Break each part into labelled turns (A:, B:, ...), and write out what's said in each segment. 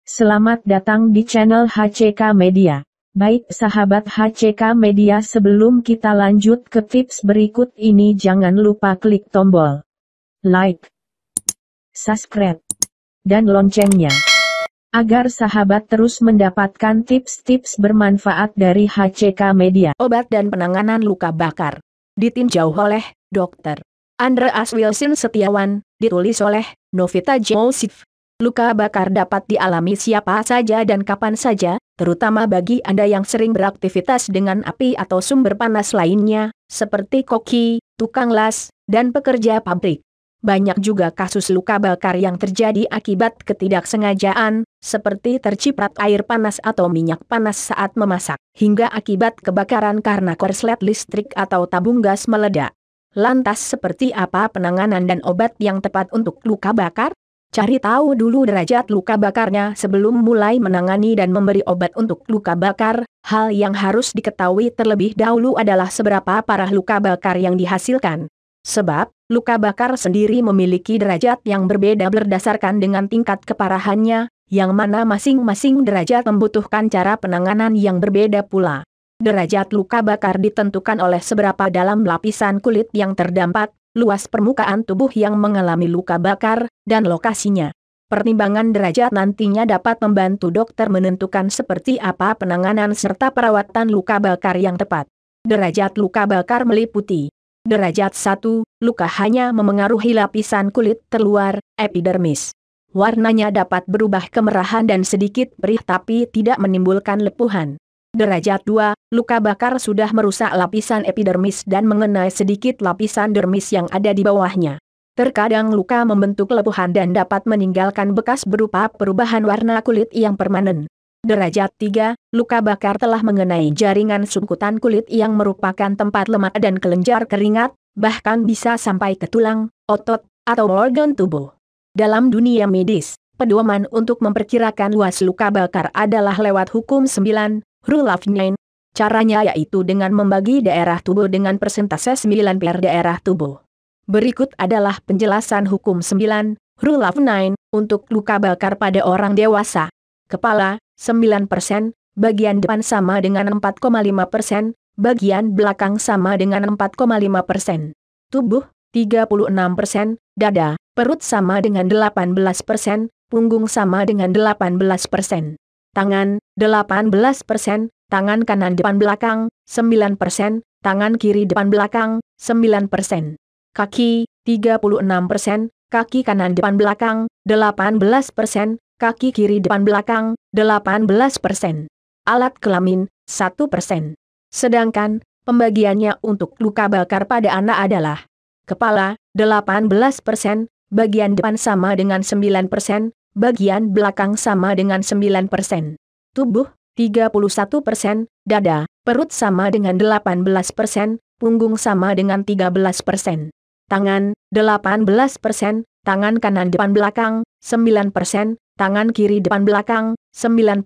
A: Selamat datang di channel HCK Media. Baik sahabat HCK Media, sebelum kita lanjut ke tips berikut ini, jangan lupa klik tombol like, subscribe, dan loncengnya, agar sahabat terus mendapatkan tips-tips bermanfaat dari HCK Media.
B: Obat dan penanganan luka bakar ditinjau oleh Dr. Andreas Wilson Setiawan, ditulis oleh Novita Joseph. Luka bakar dapat dialami siapa saja dan kapan saja, terutama bagi Anda yang sering beraktivitas dengan api atau sumber panas lainnya, seperti koki, tukang las, dan pekerja pabrik. Banyak juga kasus luka bakar yang terjadi akibat ketidaksengajaan, seperti terciprat air panas atau minyak panas saat memasak, hingga akibat kebakaran karena korslet listrik atau tabung gas meledak. Lantas seperti apa penanganan dan obat yang tepat untuk luka bakar? Cari tahu dulu derajat luka bakarnya sebelum mulai menangani dan memberi obat untuk luka bakar. Hal yang harus diketahui terlebih dahulu adalah seberapa parah luka bakar yang dihasilkan. Sebab, luka bakar sendiri memiliki derajat yang berbeda berdasarkan dengan tingkat keparahannya, yang mana masing-masing derajat membutuhkan cara penanganan yang berbeda pula. Derajat luka bakar ditentukan oleh seberapa dalam lapisan kulit yang terdampak, luas permukaan tubuh yang mengalami luka bakar, dan lokasinya. Pertimbangan derajat nantinya dapat membantu dokter menentukan seperti apa penanganan serta perawatan luka bakar yang tepat. Derajat luka bakar meliputi: derajat 1, luka hanya memengaruhi lapisan kulit terluar, epidermis. Warnanya dapat berubah kemerahan dan sedikit perih tapi tidak menimbulkan lepuhan. Derajat 2, luka bakar sudah merusak lapisan epidermis dan mengenai sedikit lapisan dermis yang ada di bawahnya. Terkadang luka membentuk lepuhan dan dapat meninggalkan bekas berupa perubahan warna kulit yang permanen. Derajat 3, luka bakar telah mengenai jaringan sungkutan kulit yang merupakan tempat lemak dan kelenjar keringat, bahkan bisa sampai ke tulang, otot, atau organ tubuh. Dalam dunia medis, pedoman untuk memperkirakan luas luka bakar adalah lewat hukum 9, Rule of 9. Caranya yaitu dengan membagi daerah tubuh dengan persentase 9 per daerah tubuh. Berikut adalah penjelasan hukum 9, Rule of 9, untuk luka bakar pada orang dewasa. Kepala, 9%, bagian depan sama dengan 4,5%, bagian belakang sama dengan 4,5%. Tubuh, 36%, dada, perut sama dengan 18%, punggung sama dengan 18%. Tangan, 18%, tangan kanan depan belakang, 9%, tangan kiri depan belakang, 9%. Kaki, 36%, kaki kanan depan belakang, 18%, kaki kiri depan belakang, 18%. Alat kelamin, 1%. Sedangkan, pembagiannya untuk luka bakar pada anak adalah: kepala, 18%, bagian depan sama dengan 9%, bagian belakang sama dengan 9%. Tubuh, 31%, dada, perut sama dengan 18%, punggung sama dengan 13%. Tangan, 18%, tangan kanan depan belakang, 9%, tangan kiri depan belakang, 9%.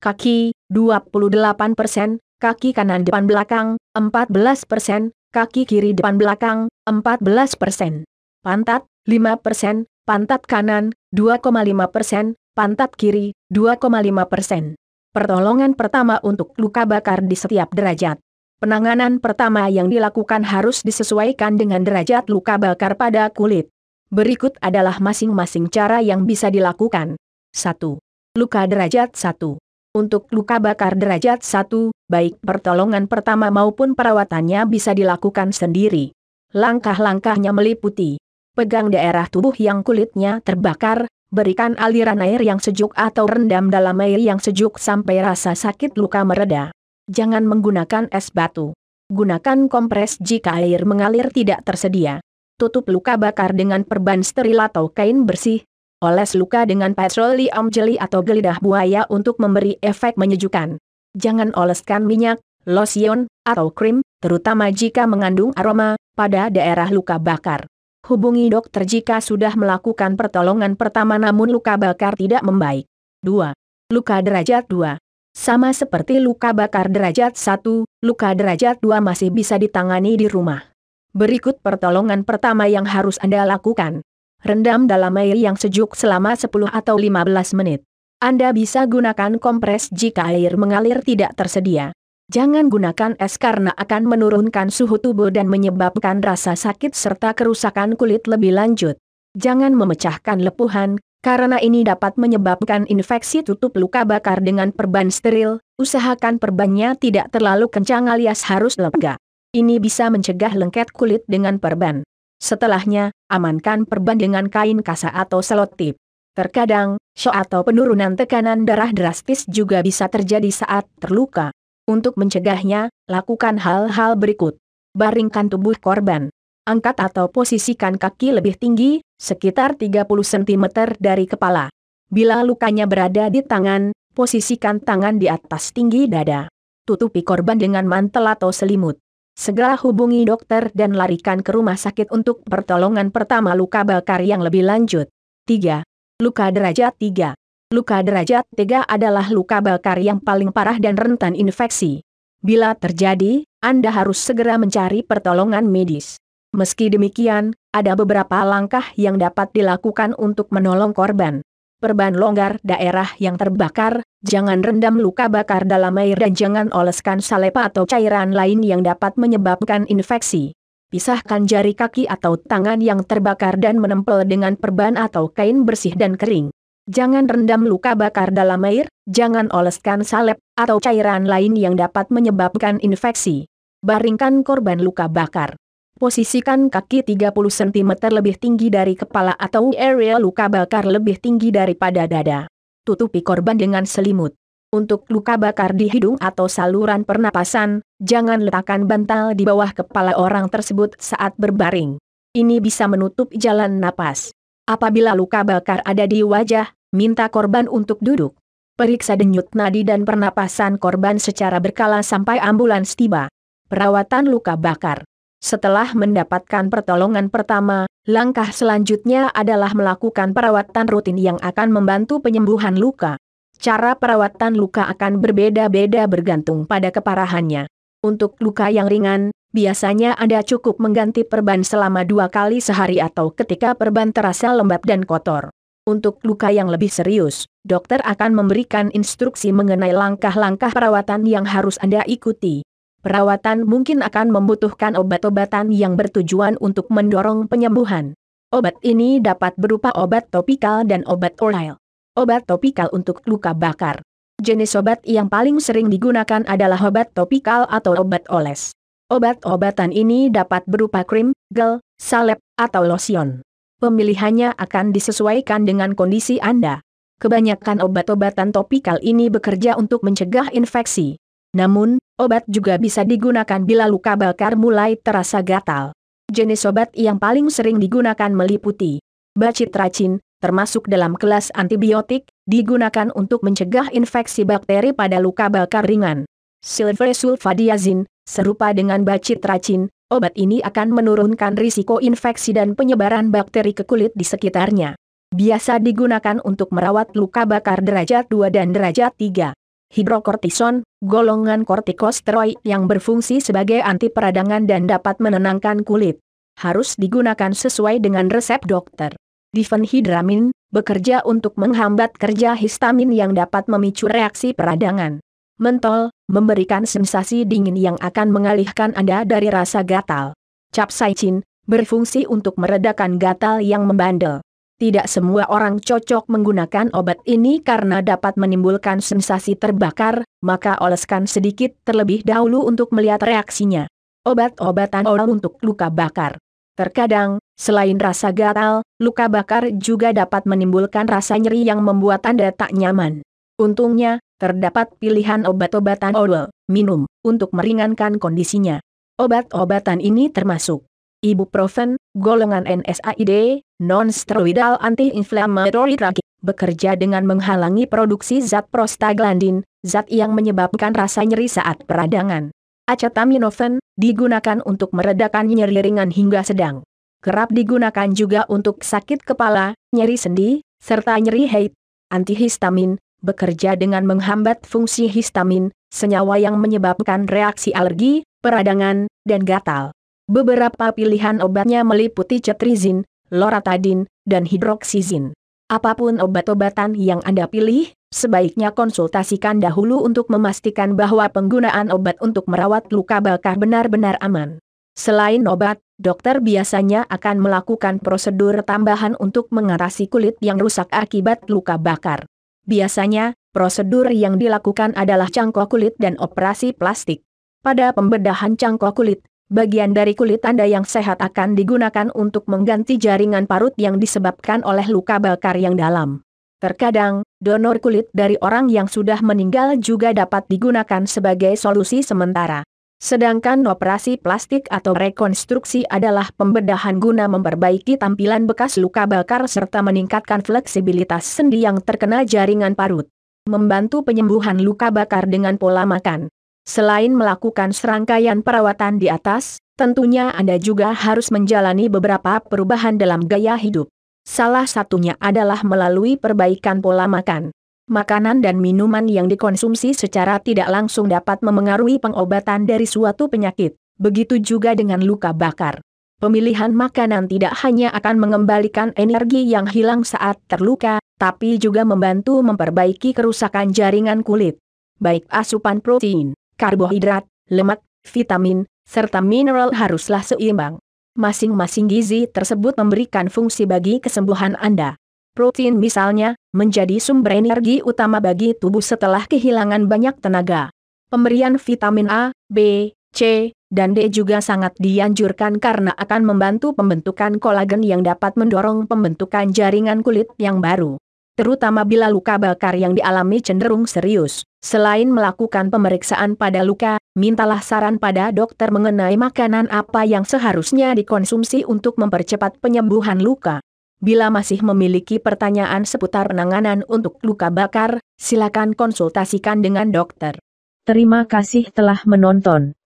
B: Kaki, 28%, kaki kanan depan belakang, 14%, kaki kiri depan belakang, 14%. Pantat, 5%, pantat kanan, 2,5%, pantat kiri, 2,5%. Pertolongan pertama untuk luka bakar di setiap derajat. Penanganan pertama yang dilakukan harus disesuaikan dengan derajat luka bakar pada kulit. Berikut adalah masing-masing cara yang bisa dilakukan. 1. Luka derajat 1. Untuk luka bakar derajat 1, baik pertolongan pertama maupun perawatannya bisa dilakukan sendiri. Langkah-langkahnya meliputi: pegang daerah tubuh yang kulitnya terbakar, berikan aliran air yang sejuk atau rendam dalam air yang sejuk sampai rasa sakit luka mereda. Jangan menggunakan es batu. Gunakan kompres jika air mengalir tidak tersedia. Tutup luka bakar dengan perban steril atau kain bersih. Oles luka dengan petroleum jelly atau gelidah buaya untuk memberi efek menyejukkan. Jangan oleskan minyak, lotion, atau krim, terutama jika mengandung aroma, pada daerah luka bakar. Hubungi dokter jika sudah melakukan pertolongan pertama namun luka bakar tidak membaik. 2. Luka derajat 2. Sama seperti luka bakar derajat 1, luka derajat 2 masih bisa ditangani di rumah. Berikut pertolongan pertama yang harus Anda lakukan. Rendam dalam air yang sejuk selama 10 atau 15 menit. Anda bisa gunakan kompres jika air mengalir tidak tersedia. Jangan gunakan es karena akan menurunkan suhu tubuh dan menyebabkan rasa sakit serta kerusakan kulit lebih lanjut. Jangan memecahkan lepuhan, karena ini dapat menyebabkan infeksi tutup luka bakar dengan perban steril. Usahakan perbannya tidak terlalu kencang alias harus lega. Ini bisa mencegah lengket kulit dengan perban. Setelahnya, amankan perban dengan kain kasa atau selotip. Terkadang, shock atau penurunan tekanan darah drastis juga bisa terjadi saat terluka. Untuk mencegahnya, lakukan hal-hal berikut. Baringkan tubuh korban. Angkat atau posisikan kaki lebih tinggi, sekitar 30 cm dari kepala. Bila lukanya berada di tangan, posisikan tangan di atas tinggi dada. Tutupi korban dengan mantel atau selimut. Segera hubungi dokter dan larikan ke rumah sakit untuk pertolongan pertama luka bakar yang lebih lanjut. 3. Luka derajat 3. Luka derajat 3 adalah luka bakar yang paling parah dan rentan infeksi. Bila terjadi, Anda harus segera mencari pertolongan medis. Meski demikian, ada beberapa langkah yang dapat dilakukan untuk menolong korban. Perban longgar daerah yang terbakar, jangan rendam luka bakar dalam air dan jangan oleskan salep atau cairan lain yang dapat menyebabkan infeksi. Pisahkan jari kaki atau tangan yang terbakar dan menempel dengan perban atau kain bersih dan kering. Jangan rendam luka bakar dalam air, jangan oleskan salep atau cairan lain yang dapat menyebabkan infeksi. Baringkan korban luka bakar. Posisikan kaki 30 cm lebih tinggi dari kepala atau area luka bakar lebih tinggi daripada dada. Tutupi korban dengan selimut. Untuk luka bakar di hidung atau saluran pernapasan, jangan letakkan bantal di bawah kepala orang tersebut saat berbaring. Ini bisa menutup jalan napas. Apabila luka bakar ada di wajah, minta korban untuk duduk. Periksa denyut nadi dan pernapasan korban secara berkala sampai ambulans tiba. Perawatan luka bakar. Setelah mendapatkan pertolongan pertama, langkah selanjutnya adalah melakukan perawatan rutin yang akan membantu penyembuhan luka. Cara perawatan luka akan berbeda-beda bergantung pada keparahannya. Untuk luka yang ringan, biasanya Anda cukup mengganti perban selama 2 kali sehari atau ketika perban terasa lembab dan kotor. Untuk luka yang lebih serius, dokter akan memberikan instruksi mengenai langkah-langkah perawatan yang harus Anda ikuti. Perawatan mungkin akan membutuhkan obat-obatan yang bertujuan untuk mendorong penyembuhan. Obat ini dapat berupa obat topikal dan obat oral. Obat topikal untuk luka bakar. Jenis obat yang paling sering digunakan adalah obat topikal atau obat oles. Obat-obatan ini dapat berupa krim, gel, salep, atau lotion. Pemilihannya akan disesuaikan dengan kondisi Anda. Kebanyakan obat-obatan topikal ini bekerja untuk mencegah infeksi. Namun, obat juga bisa digunakan bila luka bakar mulai terasa gatal. Jenis obat yang paling sering digunakan meliputi bacitracin, termasuk dalam kelas antibiotik, digunakan untuk mencegah infeksi bakteri pada luka bakar ringan. Silversulfadiazin, serupa dengan bacitracin, obat ini akan menurunkan risiko infeksi dan penyebaran bakteri ke kulit di sekitarnya. Biasa digunakan untuk merawat luka bakar derajat 2 dan derajat 3. Hidrokortison, golongan kortikosteroid yang berfungsi sebagai anti peradangan dan dapat menenangkan kulit. Harus digunakan sesuai dengan resep dokter. Difenhidramin, bekerja untuk menghambat kerja histamin yang dapat memicu reaksi peradangan. Mentol, memberikan sensasi dingin yang akan mengalihkan Anda dari rasa gatal. Capsaicin, berfungsi untuk meredakan gatal yang membandel. Tidak semua orang cocok menggunakan obat ini karena dapat menimbulkan sensasi terbakar, maka oleskan sedikit terlebih dahulu untuk melihat reaksinya. Obat-obatan oral untuk luka bakar. Terkadang, selain rasa gatal, luka bakar juga dapat menimbulkan rasa nyeri yang membuat Anda tak nyaman. Untungnya, terdapat pilihan obat-obatan oral, minum, untuk meringankan kondisinya. Obat-obatan ini termasuk ibuprofen, golongan NSAID, non-steroidal anti-inflammatory drug, bekerja dengan menghalangi produksi zat prostaglandin, zat yang menyebabkan rasa nyeri saat peradangan. Acetaminophen, digunakan untuk meredakan nyeri ringan hingga sedang. Kerap digunakan juga untuk sakit kepala, nyeri sendi, serta nyeri haid. Antihistamin, bekerja dengan menghambat fungsi histamin, senyawa yang menyebabkan reaksi alergi, peradangan, dan gatal. Beberapa pilihan obatnya meliputi cetrizin, loratadin, dan hidroksizin. Apapun obat-obatan yang Anda pilih, Sebaiknya konsultasikan dahulu untuk memastikan bahwa penggunaan obat untuk merawat luka bakar benar-benar aman. Selain obat, dokter biasanya akan melakukan prosedur tambahan untuk mengatasi kulit yang rusak akibat luka bakar. Biasanya, prosedur yang dilakukan adalah cangkok kulit dan operasi plastik. Pada pembedahan cangkok kulit, bagian dari kulit Anda yang sehat akan digunakan untuk mengganti jaringan parut yang disebabkan oleh luka bakar yang dalam. Terkadang, donor kulit dari orang yang sudah meninggal juga dapat digunakan sebagai solusi sementara. Sedangkan operasi plastik atau rekonstruksi adalah pembedahan guna memperbaiki tampilan bekas luka bakar serta meningkatkan fleksibilitas sendi yang terkena jaringan parut. Membantu penyembuhan luka bakar dengan pola makan. Selain melakukan serangkaian perawatan di atas, tentunya Anda juga harus menjalani beberapa perubahan dalam gaya hidup. Salah satunya adalah melalui perbaikan pola makan. Makanan dan minuman yang dikonsumsi secara tidak langsung dapat memengaruhi pengobatan dari suatu penyakit. Begitu juga dengan luka bakar. Pemilihan makanan tidak hanya akan mengembalikan energi yang hilang saat terluka, tapi juga membantu memperbaiki kerusakan jaringan kulit. Baik asupan protein, karbohidrat, lemak, vitamin, serta mineral haruslah seimbang. Masing-masing gizi tersebut memberikan fungsi bagi kesembuhan Anda. Protein misalnya, menjadi sumber energi utama bagi tubuh setelah kehilangan banyak tenaga. Pemberian vitamin A, B, C, dan D juga sangat dianjurkan karena akan membantu pembentukan kolagen yang dapat mendorong pembentukan jaringan kulit yang baru. Terutama bila luka bakar yang dialami cenderung serius. Selain melakukan pemeriksaan pada luka, mintalah saran pada dokter mengenai makanan apa yang seharusnya dikonsumsi untuk mempercepat penyembuhan luka. Bila masih memiliki pertanyaan seputar penanganan untuk luka bakar, silakan konsultasikan dengan dokter.
A: Terima kasih telah menonton.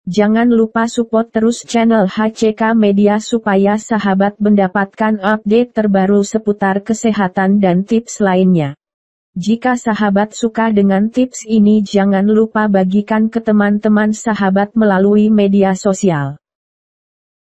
A: Jangan lupa support terus channel HCK Media supaya sahabat mendapatkan update terbaru seputar kesehatan dan tips lainnya. Jika sahabat suka dengan tips ini jangan lupa bagikan ke teman-teman sahabat melalui media sosial.